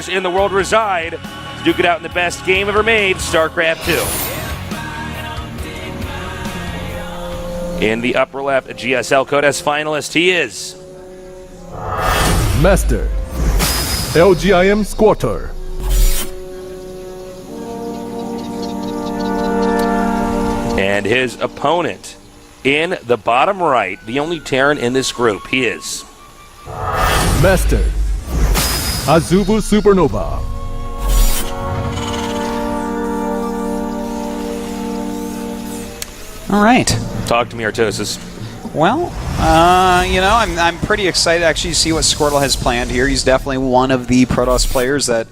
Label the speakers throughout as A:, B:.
A: in the world reside to duke it out in the best game ever made, StarCraft 2. In the upper left, a GSL code as finalist, he is
B: Master LGIM Squirtle.
A: And his opponent in the bottom right, the only Terran in this group, he is
B: Master Azubu SuperNova.
C: All right.
A: Talk to me, Artosis.
C: Well, you know, I'm pretty excited actually to see what Squirtle has planned here. He's definitely one of the Protoss players that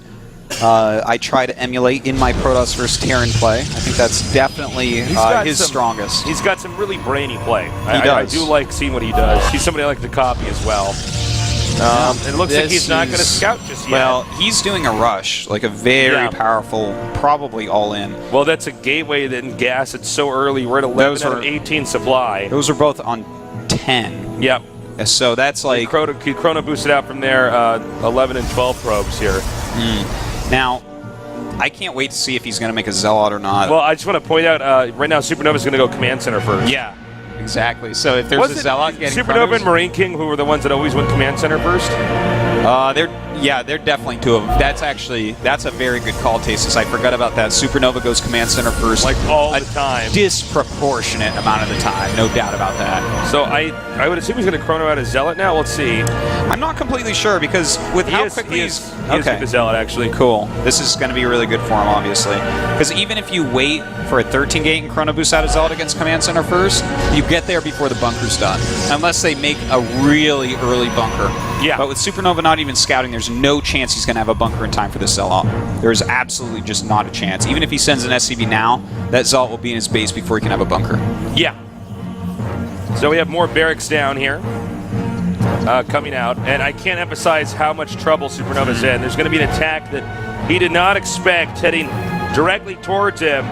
C: I try to emulate in my Protoss versus Terran play. I think that's definitely his strongest.
A: He's got some really brainy play.
C: He does.
A: I do like seeing what he does. He's somebody I like to copy as well. It looks like he's not going to scout just yet.
C: Well, he's doing a rush, like a very powerful, probably all-in.
A: Well, that's a gateway that in gas. It's so early. We're at 11 out of 18 supply.
C: Those are both on 10.
A: Yep.
C: So that's like...
A: Chrono boosted out from there, 11 and 12 probes here.
C: Now, I can't wait to see if he's going to make a Zealot or not.
A: Well, I just want to point out, right now Supernova is going to go Command Center first.
C: Yeah, exactly. So if there's a Zealot getting
A: Supernova and Marine King, who were the ones that always went Command Center first?
C: They're definitely two of them. That's a very good call, Tasteless. I forgot about that. Supernova goes Command Center first.
A: Like all the time.
C: Disproportionate amount of the time, no doubt about that.
A: So I would assume he's going to Chrono out a Zealot now. Let's see.
C: I'm not completely sure because with how quickly
A: he is a Zealot, actually.
C: Cool. This is going to be really good for him, obviously. Because even if you wait for a 13 gate and Chrono boost out a Zealot against Command Center first, you get there before the bunker's done. Unless they make a really early bunker.
A: Yeah.
C: But with Supernova not even scouting, there's no chance he's going to have a bunker in time for this Zealot. There's absolutely just not a chance. Even if he sends an SCV now, that Zealot will be in his base before he can have a bunker.
A: Yeah. So we have more barracks down here coming out, and I can't emphasize how much trouble Supernova's in. There's going to be an attack that he did not expect heading directly towards him.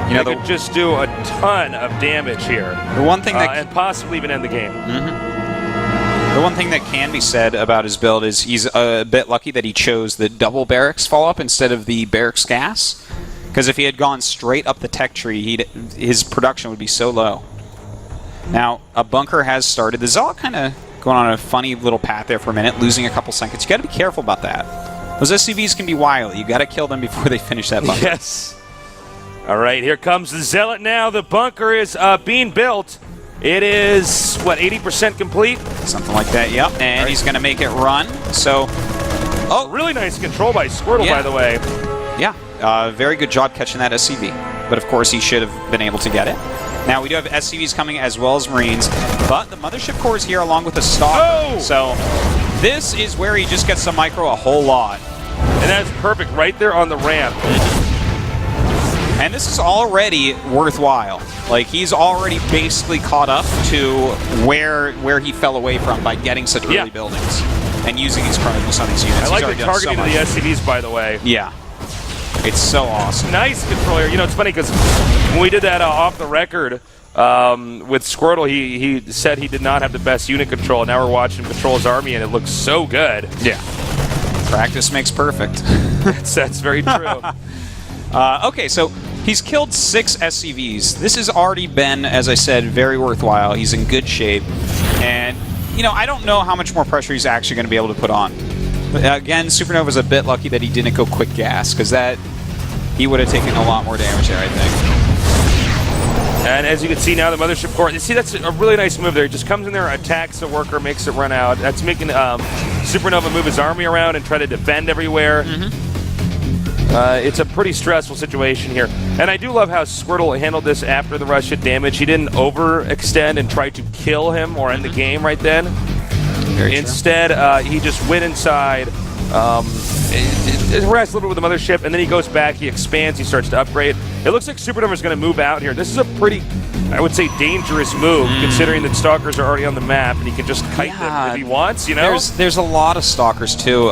A: You know, could just do a ton of damage here.
C: The one thing that
A: and possibly even end the game.
C: The one thing that can be said about his build is he's a bit lucky that he chose the double barracks follow-up instead of the barracks gas. Because if he had gone straight up the tech tree, his production would be so low. Now, a bunker has started. The Zealot kind of going on a funny little path there for a minute, losing a couple seconds. You got to be careful about that. Those SCVs can be wily. You got to kill them before they finish that bunker.
A: Yes. All right, here comes the Zealot now. The bunker is being built. It is, what, 80% complete?
C: Something like that, yep. And he's going to make it run. So,
A: really nice control by Squirtle, by the way.
C: Yeah, very good job catching that SCV. But of course, he should have been able to get it. Now, we do have SCVs coming as well as Marines, but the Mothership Core is here along with the Stalker. So, this is where he just gets to micro a whole lot.
A: And that's perfect right there on the ramp.
C: And this is already worthwhile. Like, he's already basically caught up to where he fell away from by getting such early buildings and using these Chrono boosts on these units.
A: I like the targeting of the SCVs, by the way.
C: Yeah. It's so awesome.
A: Nice control here. You know, it's funny because when we did that off the record with Squirtle, he said he did not have the best unit control. Now we're watching him control his army, and it looks so good.
C: Yeah. Practice makes perfect.
A: That's very true.
C: Okay, so he's killed 6 SCVs. This has already been, as I said, very worthwhile. He's in good shape. And, you know, I don't know how much more pressure he's actually going to be able to put on. But again, Supernova's a bit lucky that he didn't go quick gas, because he would have taken a lot more damage there, I think.
A: And as you can see now, the Mothership Core, you see that's a really nice move there. He just comes in there, attacks the worker, makes it run out. That's making Supernova move his army around and try to defend everywhere. It's a pretty stressful situation here. And I do love how Squirtle handled this after the rush hit damage. He didn't overextend and try to kill him or end the game right then. Instead, he just went inside, harassed a little bit with the Mothership, and then he goes back, he expands, he starts to upgrade. It looks like Supernova is going to move out here. This is a pretty, I would say, dangerous move, considering that Stalkers are already on the map, and he can just kite them if he wants, you know?
C: There's a lot of Stalkers, too.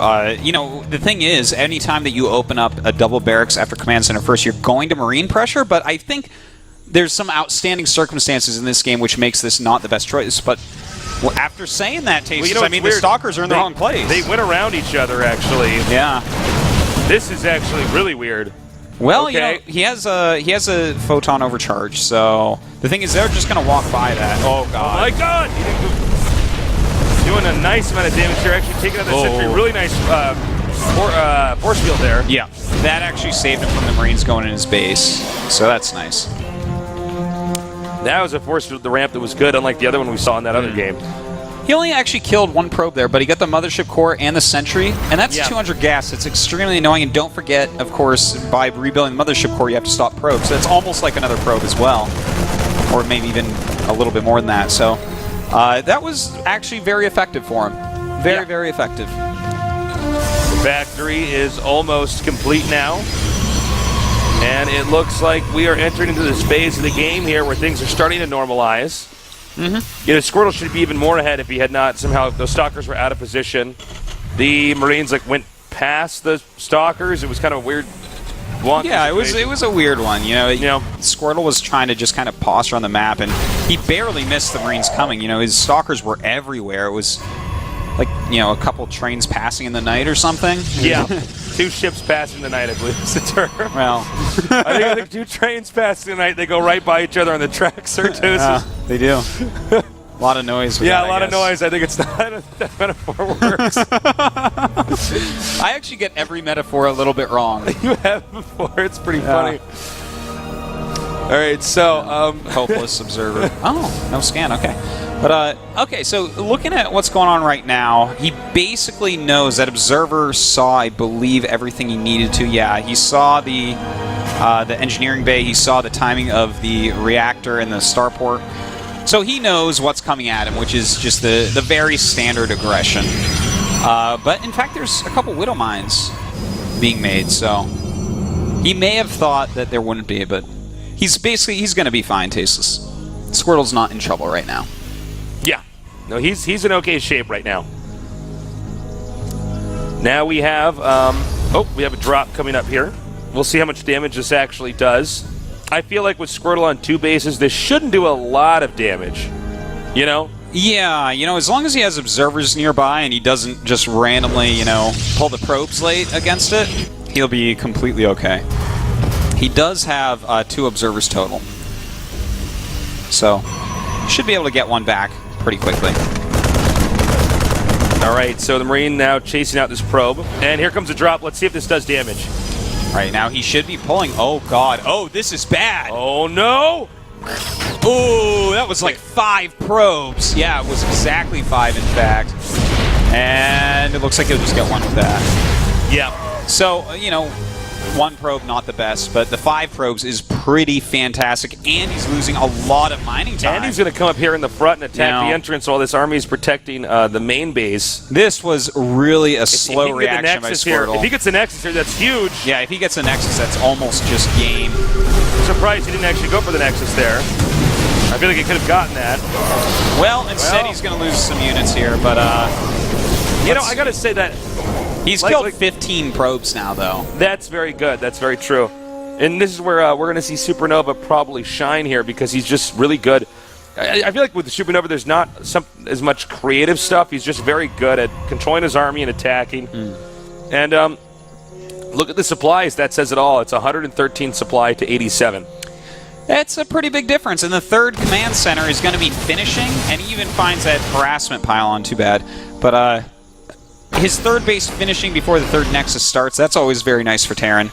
C: You know, the thing is, anytime that you open up a double barracks after Command Center first, you're going to Marine pressure, but I think there's some outstanding circumstances in this game which makes this not the best choice, but Well, after saying that, Tasteless,
A: you know,
C: I mean, the Stalkers are in the wrong place.
A: They went around each other, actually.
C: Yeah.
A: This is actually really weird.
C: Well,
A: Okay.
C: you know, he has a photon overcharge, so the thing is, they're just gonna walk by that. Oh
A: Oh
C: god!
A: my god! Doing a nice amount of damage here. Actually taking out the sentry. Really nice force field there.
C: Yeah, that actually saved him from the Marines going in his base, so that's nice.
A: That was a force field, the ramp that was good, unlike the other one we saw in that other game.
C: He only actually killed one probe there, but he got the mothership core and the sentry, and that's 200 gas. It's extremely annoying, and don't forget, of course, by rebuilding the mothership core, you have to stop probes. So it's almost like another probe as well, or maybe even a little bit more than that. So that was actually very effective for him. Very, very effective.
A: The factory is almost complete now. And it looks like we are entering into this phase of the game here where things are starting to normalize. You know, Squirtle should be even more ahead if he had not somehow, those Stalkers were out of position. The Marines went past the Stalkers. It was kind of a weird, wonky situation.
C: it was a weird one. You know, Squirtle was trying to just kind of posture on the map, and he barely missed the Marines coming. You know, his Stalkers were everywhere. It was like, you know, a couple trains passing in the night or something.
A: Yeah, 2 ships passing the night, I believe is the term.
C: Well,
A: I think 2 trains passing the night. They go right by each other on the tracks. Artosis.
C: they do. A lot of noise. With
A: Yeah,
C: that,
A: a lot
C: I
A: of
C: guess.
A: noise. I think it's not that metaphor works.
C: I actually get every metaphor a little bit wrong.
A: You have before. It's pretty funny. All right, so
C: Hopeless observer. Oh, no scan. Okay. But, okay, so looking at what's going on right now, he basically knows that Observer saw, I believe, everything he needed to. Yeah, he saw the engineering bay, he saw the timing of the reactor and the starport. So he knows what's coming at him, which is just the very standard aggression. But, in fact, there's a couple Widow Mines being made, so he may have thought that there wouldn't be, but he's going to be fine, Tasteless. Squirtle's not in trouble right now.
A: yeah, no, he's in okay shape right now. Now we have we have a drop coming up here. We'll see how much damage this actually does. I feel like with Squirtle on 2 bases, this shouldn't do a lot of damage. You know?
C: Yeah, you know, as long as he has observers nearby and he doesn't just randomly, you know, pull the probes late against it, he'll be completely okay. He does have 2 observers total. So, should be able to get one back pretty quickly.
A: All right, so the Marine now chasing out this probe. And here comes a drop. Let's see if this does damage.
C: All right, now he should be pulling. Oh, God. Oh, this is bad.
A: Oh, no!
C: Oh, that was like 5 probes. Yeah, it was exactly 5, in fact. And it looks like he'll just get one with that.
A: Yeah.
C: So, you know, 1 probe, not the best, but the 5 probes is pretty fantastic, and he's losing a lot of mining time.
A: And he's going to come up here in the front and attack the entrance while this army is protecting the main base.
C: This was really a slow reaction by Squirtle.
A: If he gets the Nexus here, that's huge.
C: Yeah, if he gets a Nexus, that's almost just game.
A: I'm surprised he didn't actually go for the Nexus there. I feel like he could have gotten that.
C: Well, instead he's going to lose some units here, but
A: you know, I got to say that
C: he's killed 15 probes now, though.
A: That's very good. That's very true. And this is where we're going to see SuperNova probably shine here because he's just really good. I feel like with the SuperNova, there's not as much creative stuff. He's just very good at controlling his army and attacking. And look at the supplies. That says it all. It's 113 supply to 87.
C: That's a pretty big difference. And the 3rd command center is going to be finishing, and he even finds that harassment pylon, too bad. But his 3rd base finishing before the 3rd Nexus starts, that's always very nice for Terran.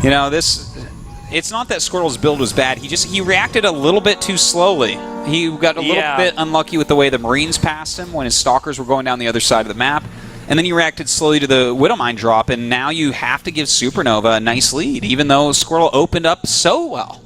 C: You know, it's not that Squirtle's build was bad. He reacted a little bit too slowly. He got a little bit unlucky with the way the Marines passed him when his Stalkers were going down the other side of the map. And then he reacted slowly to the Widow Mine drop, and now you have to give SuperNova a nice lead, even though Squirtle opened up so well.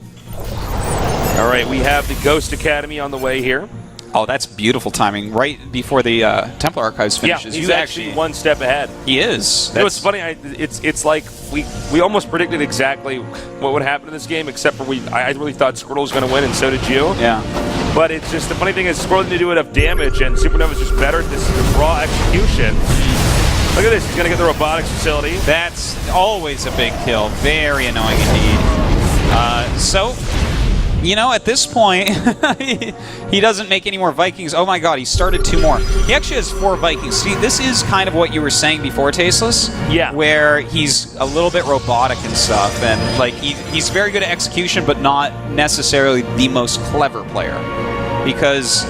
A: All right, we have the Ghost Academy on the way here.
C: Oh, that's beautiful timing. Right before the Templar Archives finishes.
A: Yeah, he's actually 1 step ahead.
C: He is.
A: You know, it's funny. It's like we almost predicted exactly what would happen in this game, except for I really thought Squirtle was going to win, and so did you.
C: Yeah.
A: But it's just the funny thing is Squirtle didn't do enough damage, and SuperNova's just better at this raw execution. Look at this. He's going to get the robotics facility.
C: That's always a big kill. Very annoying indeed. So, You know, at this point, he doesn't make any more Vikings. Oh my god, he started 2 more. He actually has 4 Vikings. See, this is kind of what you were saying before, Tasteless.
A: Yeah.
C: Where he's a little bit robotic and stuff, and like he's very good at execution, but not necessarily the most clever player. Because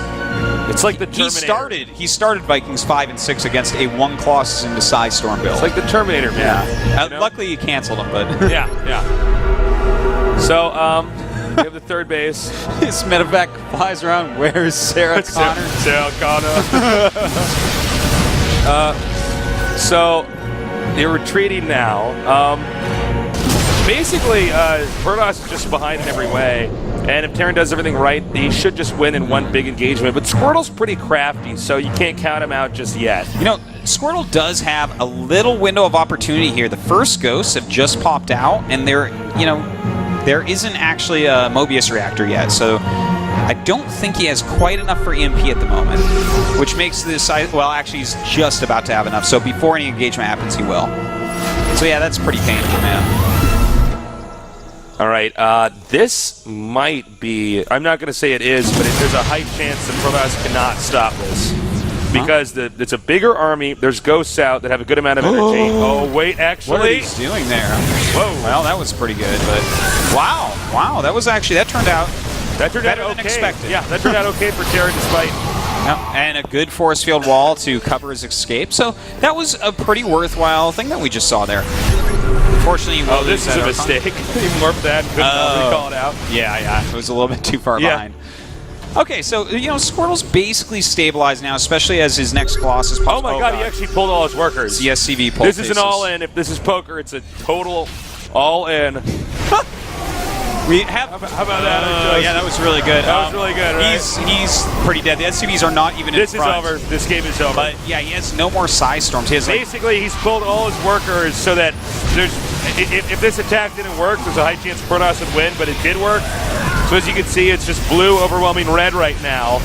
A: it's like the Terminator.
C: He started Vikings 5 and 6 against a 1 Colossus into Psy Storm build.
A: It's like the Terminator, man.
C: Yeah.
A: You know?
C: Luckily, you canceled him, but
A: yeah. So, we have the third base.
C: This medevac flies around. Where's Sarah Connor?
A: Sarah Connor. So, they're retreating now. Basically, Protoss is just behind in every way. And if Terran does everything right, he should just win in one big engagement. But Squirtle's pretty crafty, so you can't count him out just yet.
C: You know, Squirtle does have a little window of opportunity here. The first ghosts have just popped out, and there isn't actually a Mobius reactor yet. So I don't think he has quite enough for EMP at the moment, which makes this... Well, actually, he's just about to have enough. So before any engagement happens, he will. So yeah, that's pretty painful, man.
A: All right, this might be... I'm not going to say it is, but there's a high chance that Protoss cannot stop this. Because it's a bigger army. There's ghosts out that have a good amount of energy. Oh, wait, actually...
C: What are these doing there?
A: Whoa.
C: Well, that was pretty good, but... Wow, that was actually... That turned out...
A: Better
C: than expected.
A: Yeah, that turned out okay for Terran despite...
C: And a good force field wall to cover his escape. So that was a pretty worthwhile thing that we just saw there. Unfortunately,
A: this is a mistake. He morphed that and couldn't recall it out.
C: Yeah. It was a little bit too far behind. Okay, so, Squirtle's basically stabilized now, especially as his next Colossus pops.
A: Oh my god, he actually pulled all his workers.
C: The SCV pulled.
A: This is an all-in. If this is poker, it's a total all-in.
C: We have.
A: How about that?
C: Yeah, that was really good.
A: That was really good, right?
C: He's pretty dead. The SCVs are not even in front.
A: This is over. This game is over.
C: But yeah, he has no more Psy Storms. He has
A: basically he's pulled all his workers so that there's. If this attack didn't work, there's a high chance Protoss would win, but it did work. So as you can see, it's just blue overwhelming red right now.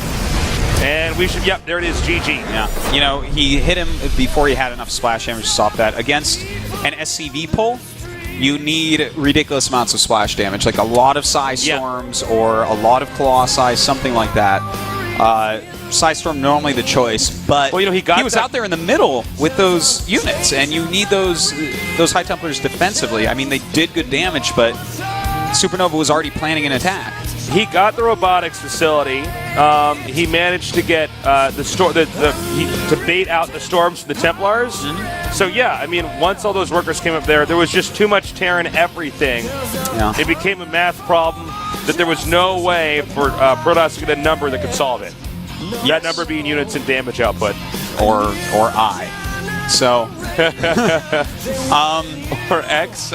A: And we should, there it is, GG.
C: Yeah, he hit him before he had enough splash damage to stop that. Against an SCV pull, you need ridiculous amounts of splash damage, like a lot of Psy Storms or a lot of Colossi, something like that. Psy Storm normally the choice, but
A: he
C: was out there in the middle with those units, and you need those High Templars defensively. I mean, they did good damage, but SuperNova was already planning an attack.
A: He got the robotics facility. He managed to get to bait out the storms from the Templars. So yeah, I mean, once all those workers came up there was just too much Terran everything. Yeah. It became a math problem that there was no way for Protoss to get a number that could solve it. Yes. That number being units and damage output,
C: or I. So,
A: or X.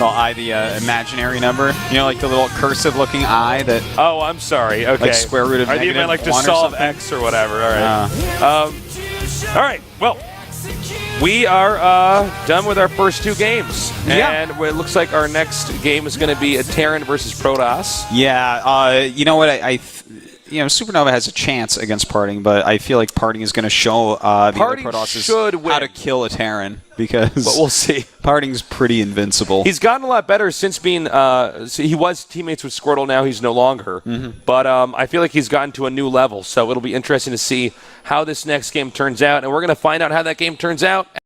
C: Well, I, the imaginary number. Like the little cursive-looking I that...
A: Oh, I'm sorry. Okay.
C: Like square root of
A: -1
C: negative
A: like to solve X or whatever. All right. All right. Well, we are done with our first 2 games. And it looks like our next game is going to be a Terran versus Protoss.
C: Yeah. You know what? SuperNova has a chance against Parting, but I feel like Parting is going to show the other Protosses how to kill a Terran, because
A: but we'll see.
C: Parting's pretty invincible.
A: He's gotten a lot better since being he was teammates with Squirtle. Now he's no longer. But I feel like he's gotten to a new level, so it'll be interesting to see how this next game turns out, and we're going to find out how that game turns out